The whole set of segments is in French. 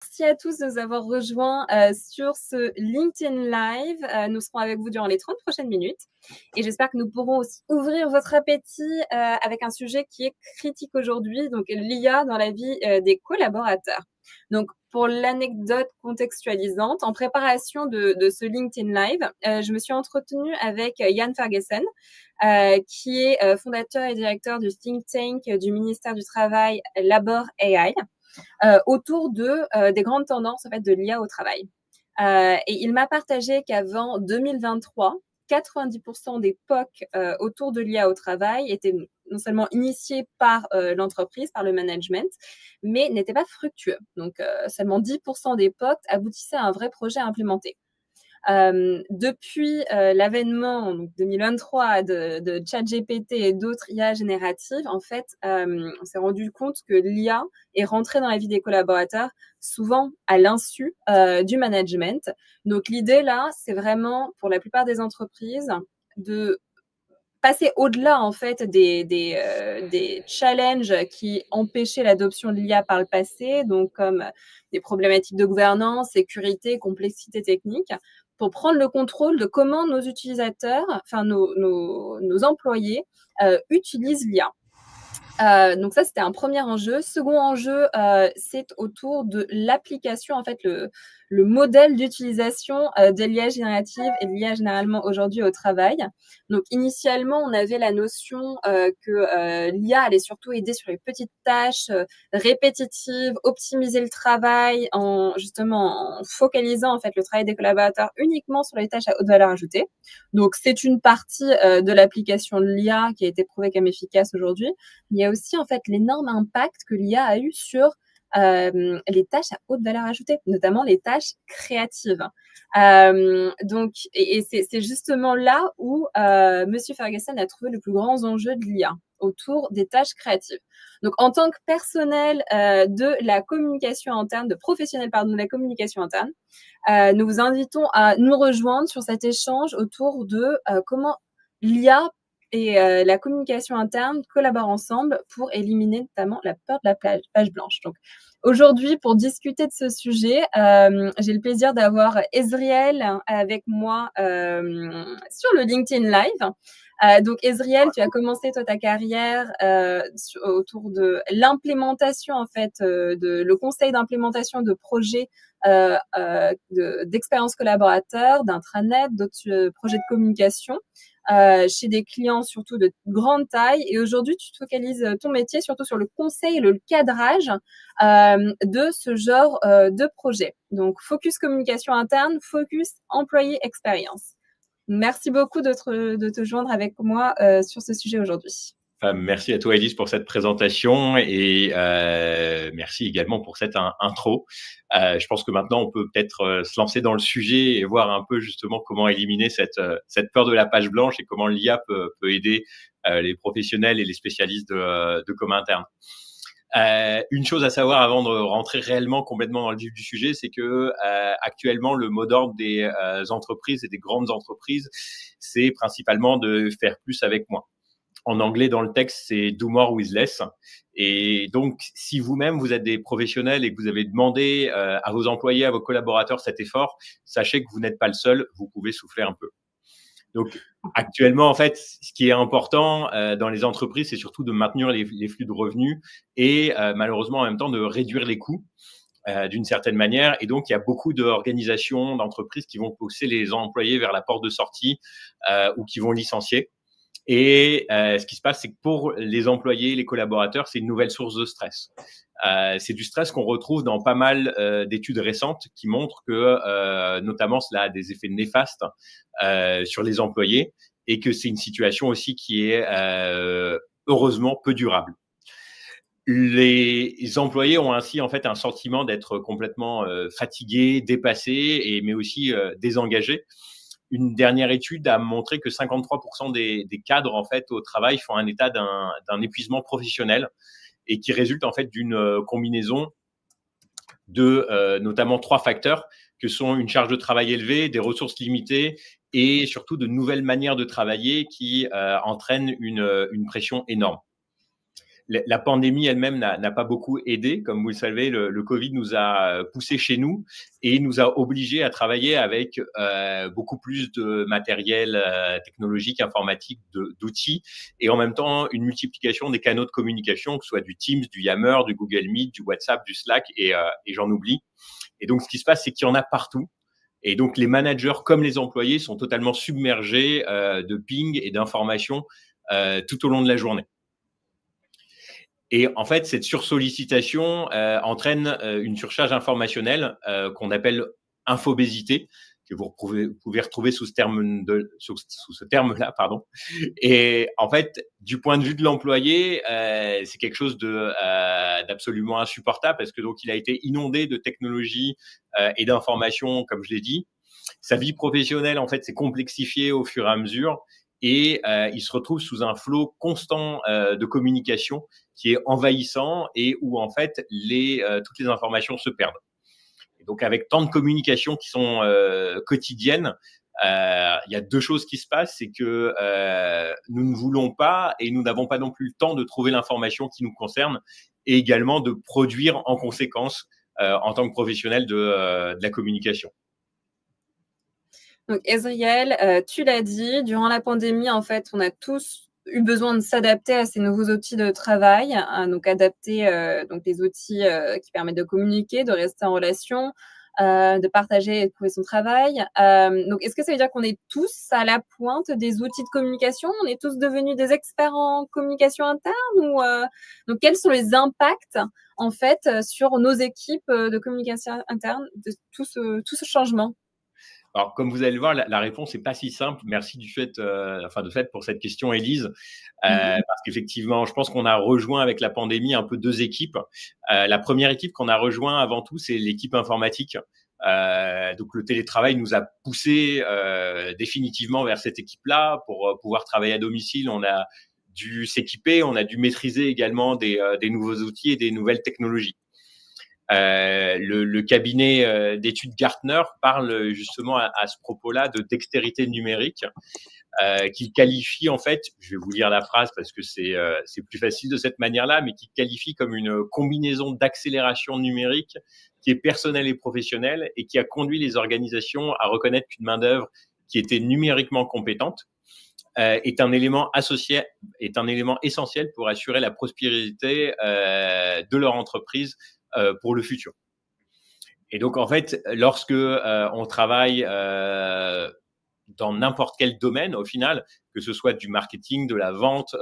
Merci à tous de nous avoir rejoints sur ce LinkedIn Live. Nous serons avec vous durant les 30 prochaines minutes et j'espère que nous pourrons aussi ouvrir votre appétit avec un sujet qui est critique aujourd'hui, donc l'IA dans la vie des collaborateurs. Donc, pour l'anecdote contextualisante, en préparation de ce LinkedIn Live, je me suis entretenue avec Ian Ferguson, qui est fondateur et directeur du think tank du ministère du Travail Labor AI. Autour des grandes tendances en fait de l'IA au travail. Et il m'a partagé qu'avant 2023, 90% des POC autour de l'IA au travail étaient non seulement initiés par l'entreprise, par le management, mais n'étaient pas fructueux. Donc, seulement 10% des POC aboutissaient à un vrai projet à implémenter. Depuis l'avènement en 2023 de ChatGPT et d'autres IA génératives, en fait, on s'est rendu compte que l'IA est rentrée dans la vie des collaborateurs, souvent à l'insu du management. Donc l'idée là, c'est vraiment pour la plupart des entreprises de passer au-delà en fait des challenges qui empêchaient l'adoption de l'IA par le passé, donc comme des problématiques de gouvernance, sécurité, complexité technique, pour prendre le contrôle de comment nos utilisateurs, enfin nos employés utilisent l'IA. Donc ça, c'était un premier enjeu. Second enjeu, c'est autour de l'application, en fait, le modèle d'utilisation de l'IA générative et de l'IA généralement aujourd'hui au travail. Donc initialement, on avait la notion que l'IA allait surtout aider sur les petites tâches répétitives, optimiser le travail en focalisant en fait le travail des collaborateurs uniquement sur les tâches à haute valeur ajoutée. Donc c'est une partie de l'application de l'IA qui a été prouvée comme efficace aujourd'hui. Il y a aussi en fait l'énorme impact que l'IA a eu sur les tâches à haute valeur ajoutée, notamment les tâches créatives. Donc, c'est justement là où Monsieur Ferguson a trouvé le plus grand enjeu de l'IA autour des tâches créatives. Donc, en tant que personnel de la communication interne, de professionnels pardon de la communication interne, nous vous invitons à nous rejoindre sur cet échange autour de comment l'IA et la communication interne collaborent ensemble pour éliminer notamment la peur de la page blanche. Donc, aujourd'hui, pour discuter de ce sujet, j'ai le plaisir d'avoir Ezriel avec moi sur le LinkedIn Live. Donc, Ezriel, tu as commencé toi ta carrière autour de l'implémentation, en fait, le conseil d'implémentation de projets d'expérience collaborateur, d'intranet, d'autres projets de communication. Chez des clients surtout de grande taille. Et aujourd'hui, tu te focalises ton métier surtout sur le conseil et le cadrage de ce genre de projet. Donc, focus communication interne, focus employé expérience. Merci beaucoup de te joindre avec moi sur ce sujet aujourd'hui. Merci à toi, Elise, pour cette présentation et merci également pour cette intro. Je pense que maintenant, on peut peut-être se lancer dans le sujet et voir un peu justement comment éliminer cette peur de la page blanche et comment l'IA peut aider les professionnels et les spécialistes de com interne. Une chose à savoir avant de rentrer réellement complètement dans le vif du sujet, c'est que actuellement, le mot d'ordre des entreprises et des grandes entreprises, c'est principalement de faire plus avec moins. En anglais, dans le texte, c'est do more with less. Et donc, si vous-même, vous êtes des professionnels et que vous avez demandé à vos employés, à vos collaborateurs cet effort, sachez que vous n'êtes pas le seul, vous pouvez souffler un peu. Donc, actuellement, en fait, ce qui est important dans les entreprises, c'est surtout de maintenir les flux de revenus et malheureusement, en même temps, de réduire les coûts d'une certaine manière. Et donc, il y a beaucoup d'organisations, d'entreprises qui vont pousser les employés vers la porte de sortie ou qui vont licencier. Et ce qui se passe, c'est que pour les employés, les collaborateurs, c'est une nouvelle source de stress. C'est du stress qu'on retrouve dans pas mal d'études récentes qui montrent que, notamment, cela a des effets néfastes sur les employés et que c'est une situation aussi qui est heureusement peu durable. Les employés ont ainsi en fait un sentiment d'être complètement fatigués, dépassés, mais aussi désengagés. Une dernière étude a montré que 53% des cadres en fait au travail font un état d'un épuisement professionnel et qui résulte en fait d'une combinaison de notamment 3 facteurs que sont une charge de travail élevée, des ressources limitées et surtout de nouvelles manières de travailler qui entraînent une pression énorme. la pandémie elle-même n'a pas beaucoup aidé. Comme vous le savez, le Covid nous a poussé chez nous et nous a obligés à travailler avec beaucoup plus de matériel technologique, informatique, d'outils, et en même temps une multiplication des canaux de communication, que ce soit du Teams, du Yammer, du Google Meet, du WhatsApp, du Slack, et j'en oublie. Et donc, ce qui se passe, c'est qu'il y en a partout. Et donc, les managers comme les employés sont totalement submergés de ping et d'informations tout au long de la journée. Et en fait, cette sursollicitation entraîne une surcharge informationnelle qu'on appelle infobésité, que vous pouvez retrouver sous ce terme-là, pardon. Et en fait, du point de vue de l'employé, c'est quelque chose d'absolument insupportable, parce que donc il a été inondé de technologies et d'informations, comme je l'ai dit. Sa vie professionnelle, en fait, s'est complexifiée au fur et à mesure, et il se retrouve sous un flot constant de communication qui est envahissant, et où en fait toutes les informations se perdent. Et donc, avec tant de communications qui sont quotidiennes, il y a deux choses qui se passent, c'est que nous ne voulons pas, et nous n'avons pas non plus le temps de trouver l'information qui nous concerne, et également de produire en conséquence en tant que professionnel de la communication. Donc, Ezriel, tu l'as dit, durant la pandémie, en fait, on a tous eu besoin de s'adapter à ces nouveaux outils de travail, hein, donc adapter donc les outils qui permettent de communiquer, de rester en relation, de partager et de trouver son travail. Donc, est-ce que ça veut dire qu'on est tous à la pointe des outils de communication? On est tous devenus des experts en communication interne, ou donc quels sont les impacts en fait sur nos équipes de communication interne de tout ce changement? Alors, comme vous allez le voir, la réponse n'est pas si simple. Merci de fait pour cette question, Élise, parce qu'effectivement, je pense qu'on a rejoint avec la pandémie un peu deux équipes. La première équipe qu'on a rejoint avant tout, c'est l'équipe informatique. Donc, le télétravail nous a poussé définitivement vers cette équipe-là pour pouvoir travailler à domicile. On a dû s'équiper, on a dû maîtriser également des nouveaux outils et des nouvelles technologies. Le cabinet d'études Gartner parle justement à ce propos-là de dextérité numérique, qu'il qualifie, en fait, je vais vous lire la phrase parce que c'est plus facile de cette manière-là, mais qu'il qualifie comme une combinaison d'accélération numérique qui est personnelle et professionnelle, et qui a conduit les organisations à reconnaître qu'une main-d'œuvre qui était numériquement compétente est un élément essentiel pour assurer la prospérité de leur entreprise pour le futur. Et donc, en fait, lorsque on travaille dans n'importe quel domaine, au final, que ce soit du marketing, de la vente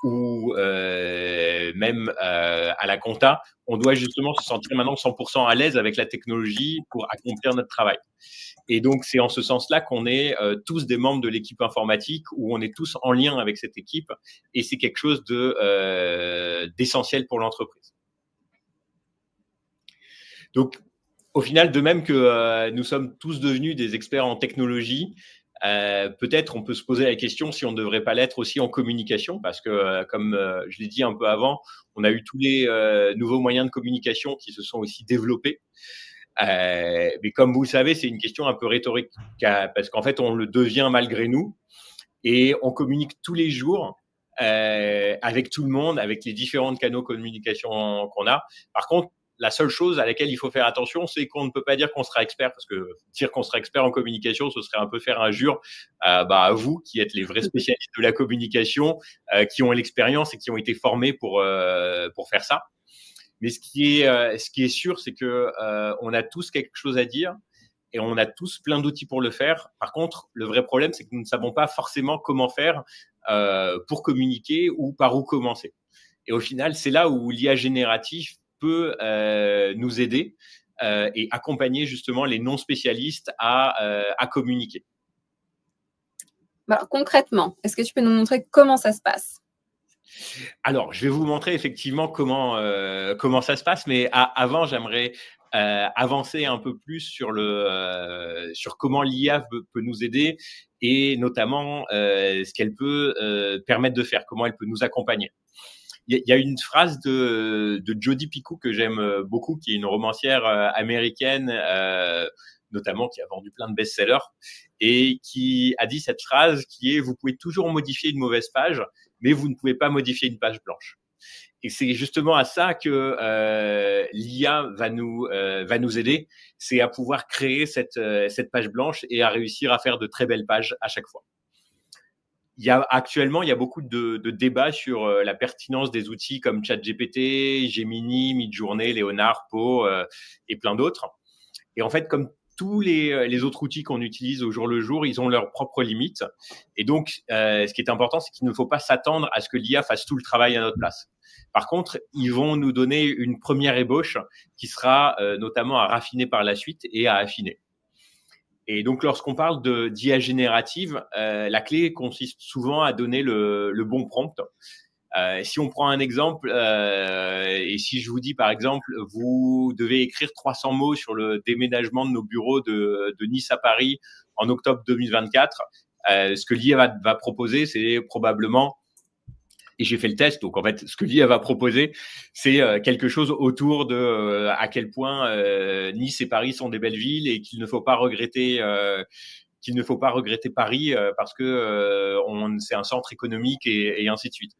ou même à la compta, on doit justement se sentir maintenant 100% à l'aise avec la technologie pour accomplir notre travail. Et donc, c'est en ce sens-là qu'on est tous des membres de l'équipe informatique, où on est tous en lien avec cette équipe, et c'est quelque chose d'essentiel pour l'entreprise. Donc, au final, de même que nous sommes tous devenus des experts en technologie, peut-être on peut se poser la question si on ne devrait pas l'être aussi en communication, parce que, comme je l'ai dit un peu avant, on a eu tous les nouveaux moyens de communication qui se sont aussi développés. Mais comme vous le savez, c'est une question un peu rhétorique, parce qu'en fait, on le devient malgré nous, et on communique tous les jours avec tout le monde, avec les différents canaux de communication qu'on a. Par contre, la seule chose à laquelle il faut faire attention, c'est qu'on ne peut pas dire qu'on sera expert, parce que dire qu'on sera expert en communication, ce serait un peu faire injure à vous, qui êtes les vrais spécialistes de la communication, qui ont l'expérience et qui ont été formés pour faire ça. Mais ce qui est sûr, c'est que on a tous quelque chose à dire, et on a tous plein d'outils pour le faire. Par contre, le vrai problème, c'est que nous ne savons pas forcément comment faire pour communiquer, ou par où commencer. Et au final, c'est là où l'IA génératif peut nous aider et accompagner justement les non-spécialistes à communiquer. Alors, concrètement, est-ce que tu peux nous montrer comment ça se passe? Alors, je vais vous montrer effectivement comment ça se passe, mais avant, j'aimerais avancer un peu plus sur comment l'IA peut nous aider, et notamment ce qu'elle peut permettre de faire, comment elle peut nous accompagner. Il y a une phrase de Jodi Picoult que j'aime beaucoup, qui est une romancière américaine, notamment, qui a vendu plein de best-sellers, et qui a dit cette phrase qui est: vous pouvez toujours modifier une mauvaise page, mais vous ne pouvez pas modifier une page blanche. Et c'est justement à ça que l'IA va nous aider, c'est à pouvoir créer cette page blanche et à réussir à faire de très belles pages à chaque fois. Actuellement, il y a beaucoup de débats sur la pertinence des outils comme ChatGPT, Gemini, Midjourney, Léonard, Poe et plein d'autres. Et en fait, comme tous les autres outils qu'on utilise au jour le jour, ils ont leurs propres limites. Et donc, ce qui est important, c'est qu'il ne faut pas s'attendre à ce que l'IA fasse tout le travail à notre place. Par contre, ils vont nous donner une première ébauche qui sera notamment à raffiner par la suite et à affiner. Et donc, lorsqu'on parle d'IA générative, la clé consiste souvent à donner le bon prompt. Si on prend un exemple, et si je vous dis par exemple, vous devez écrire 300 mots sur le déménagement de nos bureaux de Nice à Paris en octobre 2024, ce que l'IA va proposer, c'est probablement, et j'ai fait le test, donc en fait, ce que l'IA va proposer, c'est quelque chose autour de à quel point Nice et Paris sont des belles villes et qu'il ne faut pas regretter Paris parce que c'est un centre économique et ainsi de suite.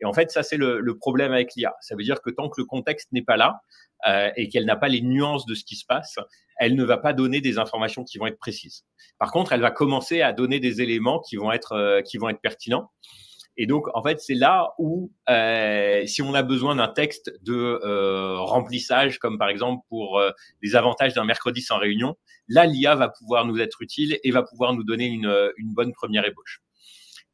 Et en fait, ça, c'est le problème avec l'IA. Ça veut dire que tant que le contexte n'est pas là et qu'elle n'a pas les nuances de ce qui se passe, elle ne va pas donner des informations qui vont être précises. Par contre, elle va commencer à donner des éléments qui vont être pertinents. Et donc, en fait, c'est là où, si on a besoin d'un texte de remplissage, comme par exemple pour les avantages d'un mercredi sans réunion, là, l'IA va pouvoir nous être utile et va pouvoir nous donner une bonne première ébauche.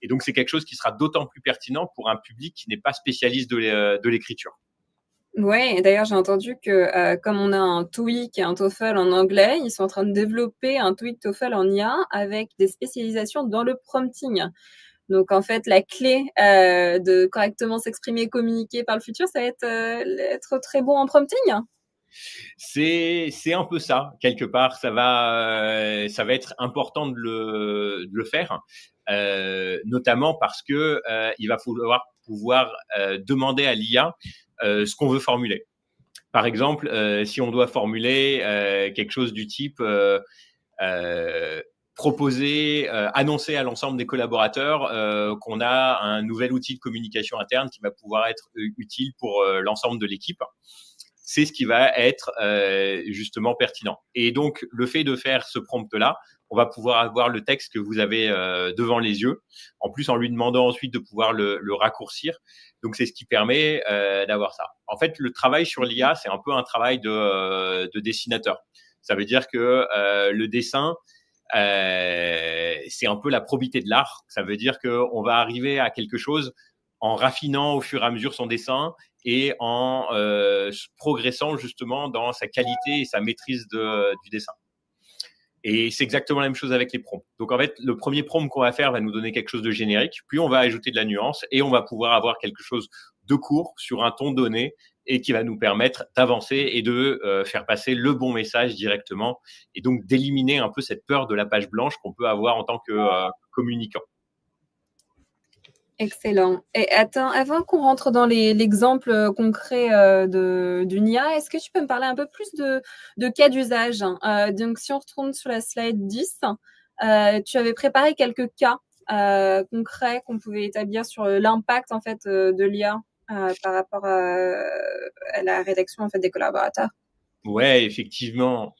Et donc, c'est quelque chose qui sera d'autant plus pertinent pour un public qui n'est pas spécialiste de l'écriture. Ouais, et d'ailleurs, j'ai entendu que comme on a un TOEIC et un TOEFL en anglais, ils sont en train de développer un TOEIC TOEFL en IA avec des spécialisations dans le prompting. Donc, en fait, la clé de correctement s'exprimer et communiquer par le futur, ça va être très bon en prompting. C'est un peu ça, quelque part. Ça va être important de le faire, notamment parce que il va falloir pouvoir demander à l'IA ce qu'on veut formuler. Par exemple, si on doit formuler quelque chose du type proposer, annoncer à l'ensemble des collaborateurs qu'on a un nouvel outil de communication interne qui va pouvoir être utile pour l'ensemble de l'équipe. C'est ce qui va être justement pertinent. Et donc, le fait de faire ce prompt-là, on va pouvoir avoir le texte que vous avez devant les yeux, en plus en lui demandant ensuite de pouvoir le raccourcir. Donc, c'est ce qui permet d'avoir ça. En fait, le travail sur l'IA, c'est un peu un travail de dessinateur. Ça veut dire que le dessin, c'est un peu la probité de l'art. Ça veut dire qu'on va arriver à quelque chose en raffinant au fur et à mesure son dessin et en progressant justement dans sa qualité et sa maîtrise du dessin. Et c'est exactement la même chose avec les prompts. Donc en fait, le premier prompt qu'on va faire va nous donner quelque chose de générique, puis on va ajouter de la nuance et on va pouvoir avoir quelque chose de court sur un ton donné et qui va nous permettre d'avancer et de faire passer le bon message directement et donc d'éliminer un peu cette peur de la page blanche qu'on peut avoir en tant que communicant. Excellent. Et attends, avant qu'on rentre dans l'exemple concret d'une IA, est-ce que tu peux me parler un peu plus de cas d'usage? Donc, si on retourne sur la slide 10, tu avais préparé quelques cas concrets qu'on pouvait établir sur l'impact en fait de l'IA par rapport à la rédaction en fait des collaborateurs. Ouais, effectivement.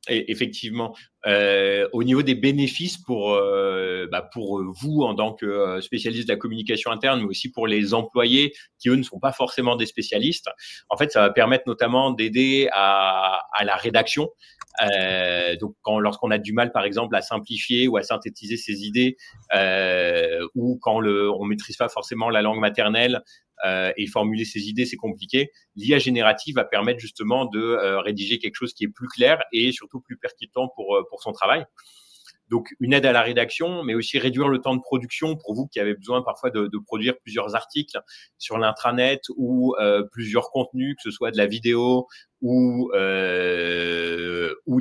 Effectivement, au niveau des bénéfices pour vous en tant que spécialiste de la communication interne, mais aussi pour les employés qui eux ne sont pas forcément des spécialistes, en fait, ça va permettre notamment d'aider à la rédaction. Donc, lorsqu'on a du mal, par exemple, à simplifier ou à synthétiser ses idées, ou quand on maîtrise pas forcément la langue maternelle. Et formuler ses idées, c'est compliqué. L'IA générative va permettre justement de rédiger quelque chose qui est plus clair et surtout plus percutant pour son travail. Donc, une aide à la rédaction, mais aussi réduire le temps de production pour vous qui avez besoin parfois de produire plusieurs articles sur l'intranet ou plusieurs contenus, que ce soit de la vidéo ou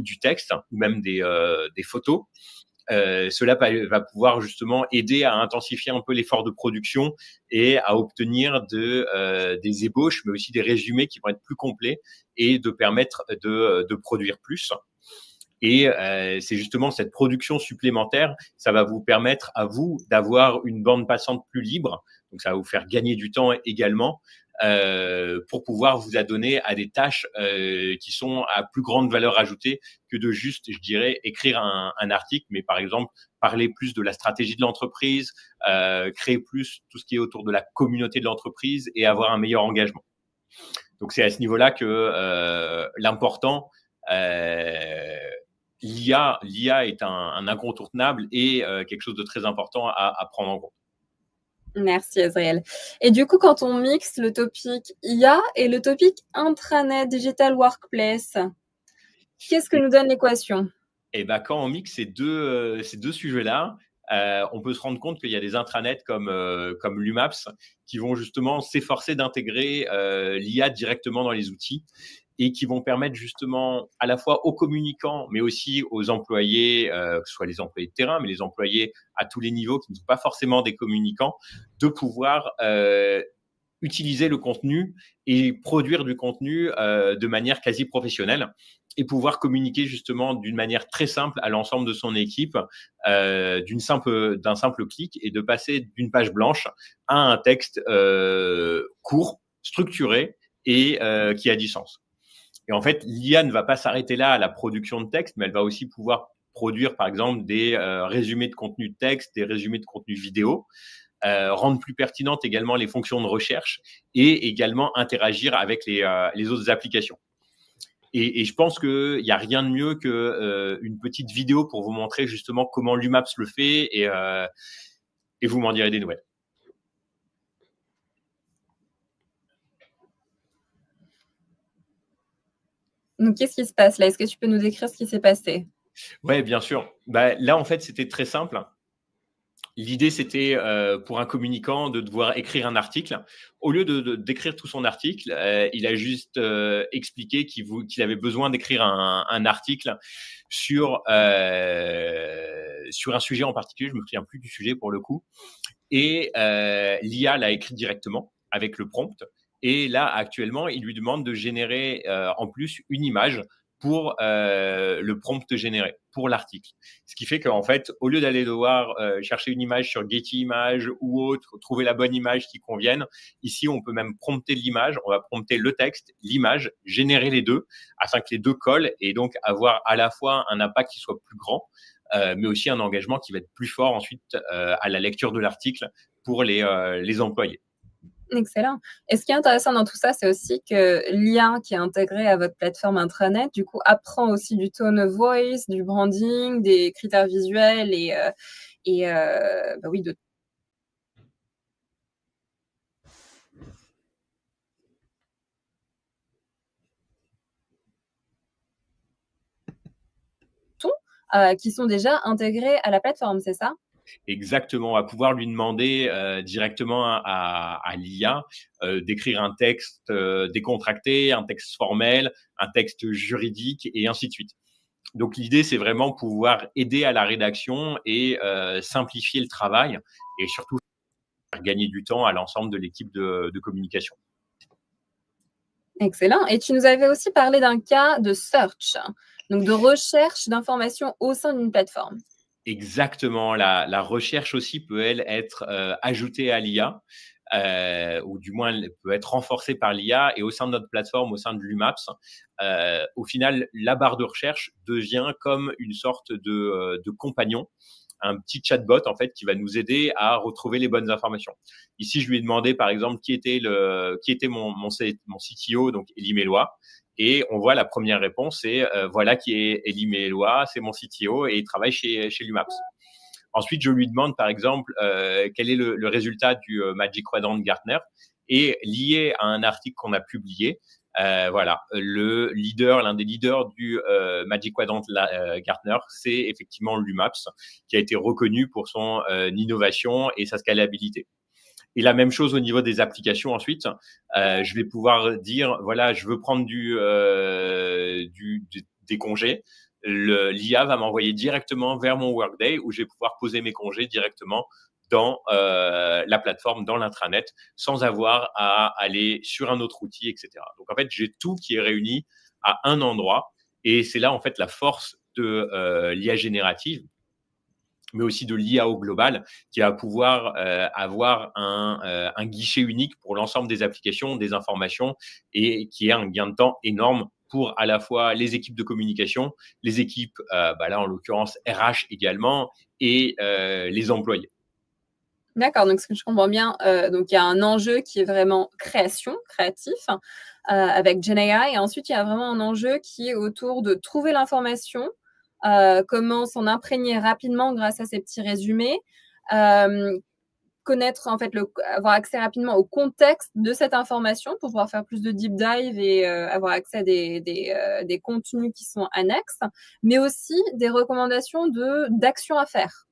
du texte ou même des photos. Cela va pouvoir justement aider à intensifier un peu l'effort de production et à obtenir des ébauches, mais aussi des résumés qui vont être plus complets et de permettre de produire plus. Et c'est justement cette production supplémentaire, ça va vous permettre à vous d'avoir une bande passante plus libre. Donc, ça va vous faire gagner du temps également pour pouvoir vous adonner à des tâches qui sont à plus grande valeur ajoutée que de juste, je dirais, écrire un article, mais par exemple parler plus de la stratégie de l'entreprise, créer plus tout ce qui est autour de la communauté de l'entreprise et avoir un meilleur engagement. Donc c'est à ce niveau-là que l'important, l'IA est un incontournable et quelque chose de très important à prendre en compte. Merci Azriel. Et du coup, quand on mixe le topic IA et le topic intranet, digital workplace, qu'est-ce que nous donne l'équation? Et ben, quand on mixe ces deux sujets-là, on peut se rendre compte qu'il y a des intranets comme Lumaps qui vont justement s'efforcer d'intégrer l'IA directement dans les outils et qui vont permettre justement à la fois aux communicants, mais aussi aux employés, que ce soit les employés de terrain, mais les employés à tous les niveaux qui ne sont pas forcément des communicants, de pouvoir utiliser le contenu et produire du contenu de manière quasi professionnelle et pouvoir communiquer justement d'une manière très simple à l'ensemble de son équipe d'un simple clic et de passer d'une page blanche à un texte court, structuré et qui a du sens. Et en fait, l'IA ne va pas s'arrêter là à la production de texte, mais elle va aussi pouvoir produire, par exemple, des résumés de contenu de texte, des résumés de contenu vidéo, rendre plus pertinentes également les fonctions de recherche et également interagir avec les autres applications. Et je pense qu'il n'y a rien de mieux qu'une petite vidéo pour vous montrer justement comment Lumaps le fait et vous m'en direz des nouvelles. Donc, qu'est-ce qui se passe là? Est-ce que tu peux nous décrire ce qui s'est passé? Ouais, bien sûr. Bah, là, en fait, c'était très simple. L'idée, c'était pour un communicant de devoir écrire un article. Au lieu d'écrire tout son article, il a juste expliqué qu'il avait besoin d'écrire un article sur un sujet en particulier. Je me souviens plus du sujet pour le coup. Et l'IA l'a écrit directement avec le prompt. Et là, actuellement, il lui demande de générer en plus une image pour le prompt généré, pour l'article. Ce qui fait qu'en fait, au lieu d'aller devoir chercher une image sur Getty Images ou autre, trouver la bonne image qui convienne, ici, on peut même prompter l'image, on va prompter le texte, l'image, générer les deux, afin que les deux collent et donc avoir à la fois un impact qui soit plus grand, mais aussi un engagement qui va être plus fort ensuite à la lecture de l'article pour les employés. Excellent. Et ce qui est intéressant dans tout ça, c'est aussi que l'IA qui est intégré à votre plateforme intranet, du coup, apprend aussi du tone of voice, du branding, des critères visuels bah oui, de ton, qui sont déjà intégrés à la plateforme, c'est ça? Exactement, à pouvoir lui demander directement à l'IA d'écrire un texte décontracté, un texte formel, un texte juridique et ainsi de suite. Donc l'idée, c'est vraiment pouvoir aider à la rédaction et simplifier le travail et surtout faire gagner du temps à l'ensemble de l'équipe de communication. Excellent. Et tu nous avais aussi parlé d'un cas de search, donc de recherche d'informations au sein d'une plateforme. Exactement, la recherche aussi peut, elle, être ajoutée à l'IA, ou du moins elle peut être renforcée par l'IA. Et au sein de notre plateforme, au sein de Lumaps, au final, la barre de recherche devient comme une sorte de compagnon, un petit chatbot en fait qui va nous aider à retrouver les bonnes informations. Ici, je lui ai demandé par exemple qui était mon CTO, donc Elie Mélois. Et on voit la première réponse, c'est voilà qui est Elie Mélois, c'est mon CTO et il travaille chez Lumaps. Ensuite, je lui demande par exemple quel est le résultat du Magic Quadrant de Gartner et lié à un article qu'on a publié. Voilà, l'un des leaders du Magic Quadrant Gartner, c'est effectivement Lumaps, qui a été reconnu pour son innovation et sa scalabilité. Et la même chose au niveau des applications ensuite. Je vais pouvoir dire, voilà, je veux prendre des congés. L'IA va m'envoyer directement vers mon Workday où je vais pouvoir poser mes congés directement dans la plateforme, dans l'intranet, sans avoir à aller sur un autre outil, etc. Donc, en fait, j'ai tout qui est réuni à un endroit. Et c'est là, en fait, la force de l'IA générative. mais aussi de l'IA au global, qui va pouvoir avoir un guichet unique pour l'ensemble des applications, des informations, et qui est un gain de temps énorme pour à la fois les équipes de communication, les équipes, là en l'occurrence RH également, et les employés. D'accord, donc ce que je comprends bien, donc il y a un enjeu qui est vraiment créatif, avec GenAI, et ensuite il y a vraiment un enjeu qui est autour de trouver l'information, comment s'en imprégner rapidement grâce à ces petits résumés, connaître en fait avoir accès rapidement au contexte de cette information pour pouvoir faire plus de deep dive et avoir accès à des contenus qui sont annexes, mais aussi des recommandations d'actions à faire.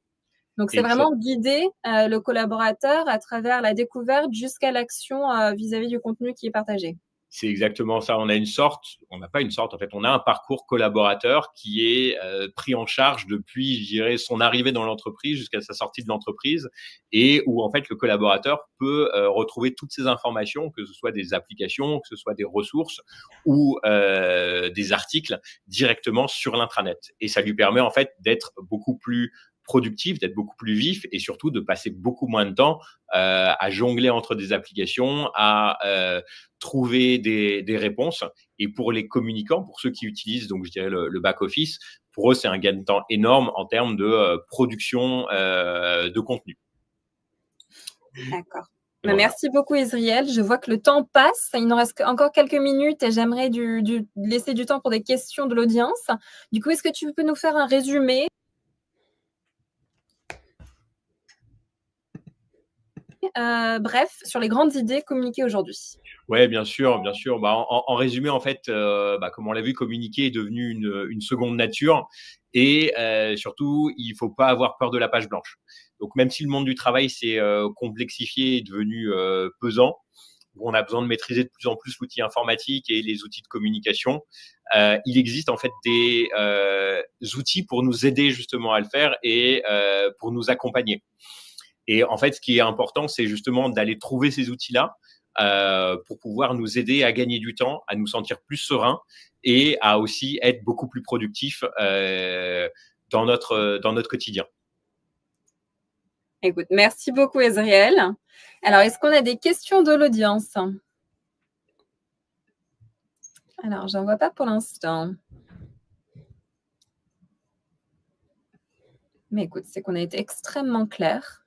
Donc, c'est vraiment guider le collaborateur à travers la découverte jusqu'à l'action vis-à-vis du contenu qui est partagé. C'est exactement ça. On n'a pas une sorte, en fait, on a un parcours collaborateur qui est pris en charge depuis, je dirais, son arrivée dans l'entreprise jusqu'à sa sortie de l'entreprise, et où, en fait, le collaborateur peut retrouver toutes ces informations, que ce soit des applications, que ce soit des ressources ou des articles directement sur l'intranet. Et ça lui permet, en fait, d'être beaucoup plus productif, d'être beaucoup plus vif, et surtout de passer beaucoup moins de temps à jongler entre des applications, à trouver des réponses. Et pour les communicants, pour ceux qui utilisent, donc je dirais le back-office, pour eux, c'est un gain de temps énorme en termes de production de contenu. D'accord. Voilà. Merci beaucoup, Israël. Je vois que le temps passe. Il nous reste encore quelques minutes et j'aimerais laisser du temps pour des questions de l'audience. Du coup, est-ce que tu peux nous faire un résumé bref, sur les grandes idées communiquées aujourd'hui? Ouais, bien sûr, bien sûr. En résumé, en fait, comme on l'a vu, communiquer est devenu une seconde nature, et surtout, il faut pas avoir peur de la page blanche. Donc, même si le monde du travail s'est complexifié et devenu pesant, où on a besoin de maîtriser de plus en plus l'outil informatique et les outils de communication, il existe en fait des outils pour nous aider justement à le faire et pour nous accompagner. Et en fait, ce qui est important, c'est justement d'aller trouver ces outils-là pour pouvoir nous aider à gagner du temps, à nous sentir plus sereins et à aussi être beaucoup plus productifs dans notre quotidien. Écoute, merci beaucoup, Ezriel. Alors, est-ce qu'on a des questions de l'audience? Alors, j'en vois pas pour l'instant. Mais écoute, c'est qu'on a été extrêmement clair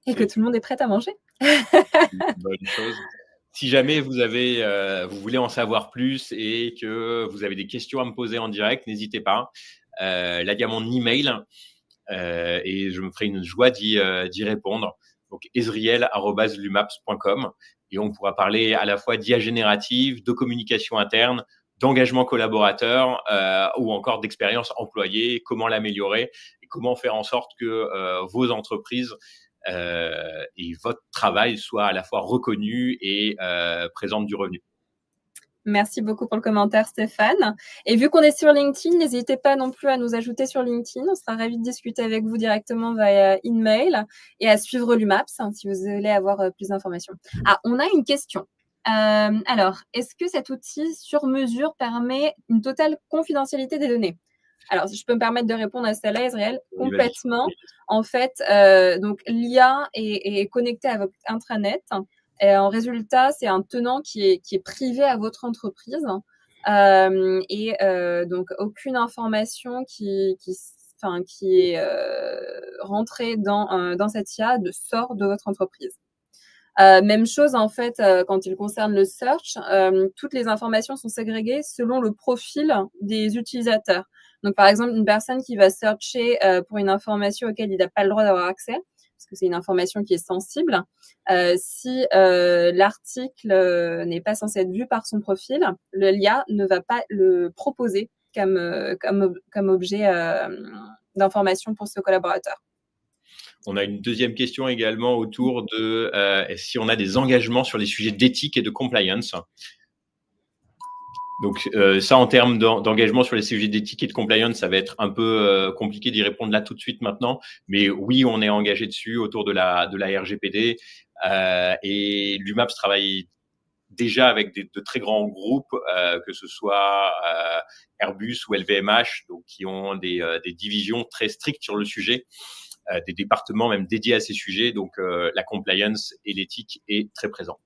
et que tout le monde est prêt à manger. Bonne chose. Si jamais vous voulez en savoir plus et que vous avez des questions à me poser en direct, n'hésitez pas. Là, il y a mon email et je me ferai une joie d'y répondre. Donc, ezriel@lumaps.com, et on pourra parler à la fois d'IA générative, de communication interne, d'engagement collaborateur ou encore d'expérience employée, comment l'améliorer et comment faire en sorte que vos entreprises et votre travail soient à la fois reconnus et présentent du revenu. Merci beaucoup pour le commentaire, Stéphane. Et vu qu'on est sur LinkedIn, n'hésitez pas non plus à nous ajouter sur LinkedIn. On sera ravis de discuter avec vous directement via email et à suivre l'UMAPS si vous voulez avoir plus d'informations. Ah, on a une question. Alors, est-ce que cet outil sur mesure permet une totale confidentialité des données? Alors, si je peux me permettre de répondre à celle-là, Israël, complètement. En fait, donc l'IA est connectée à votre intranet. Et en résultat, c'est un tenant qui est privé à votre entreprise. Donc, aucune information qui est rentrée dans cette IA sort de votre entreprise. Même chose, en fait, quand il concerne le search, toutes les informations sont ségrégées selon le profil des utilisateurs. Donc, par exemple, une personne qui va searcher pour une information auquel il n'a pas le droit d'avoir accès, parce que c'est une information qui est sensible, si l'article n'est pas censé être vu par son profil, l'IA ne va pas le proposer comme objet d'information pour ce collaborateur. On a une deuxième question également autour de si on a des engagements sur les sujets d'éthique et de compliance. Donc ça, en termes d'engagement sur les sujets d'éthique et de compliance, ça va être un peu compliqué d'y répondre là tout de suite maintenant. Mais oui, on est engagé dessus autour de la RGPD et l'UMAPS travaille déjà avec de très grands groupes, que ce soit Airbus ou LVMH, donc qui ont des divisions très strictes sur le sujet, des départements même dédiés à ces sujets. Donc la compliance et l'éthique est très présent.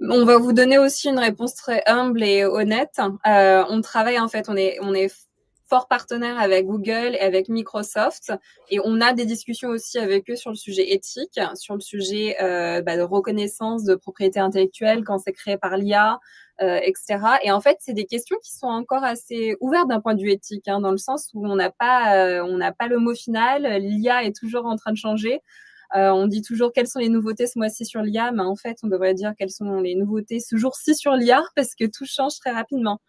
On va vous donner aussi une réponse très humble et honnête. On travaille en fait, on est fort partenaire avec Google et avec Microsoft, et on a des discussions aussi avec eux sur le sujet éthique, sur le sujet de reconnaissance de propriété intellectuelle quand c'est créé par l'IA, etc. Et en fait, c'est des questions qui sont encore assez ouvertes d'un point de vue éthique, dans le sens où on n'a pas le mot final. L'IA est toujours en train de changer. On dit toujours quelles sont les nouveautés ce mois-ci sur l'IA, mais en fait, on devrait dire quelles sont les nouveautés ce jour-ci sur l'IA, parce que tout change très rapidement.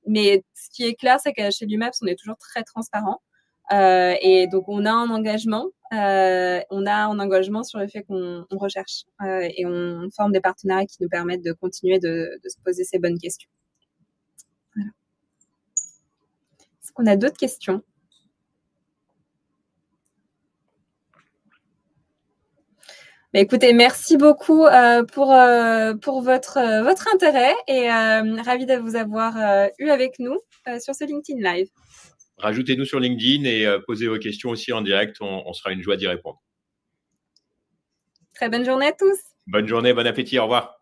Mais ce qui est clair, c'est qu'à chez l'UMAPS, on est toujours très transparent. Et donc, on a un engagement. Sur le fait qu'on recherche et on forme des partenariats qui nous permettent de continuer de se poser ces bonnes questions. Voilà. Est-ce qu'on a d'autres questions ? Bah, écoutez, merci beaucoup pour votre intérêt, et ravi de vous avoir eu avec nous sur ce LinkedIn Live. Rajoutez-nous sur LinkedIn et posez vos questions aussi en direct. On sera une joie d'y répondre. Très bonne journée à tous. Bonne journée, bon appétit, au revoir.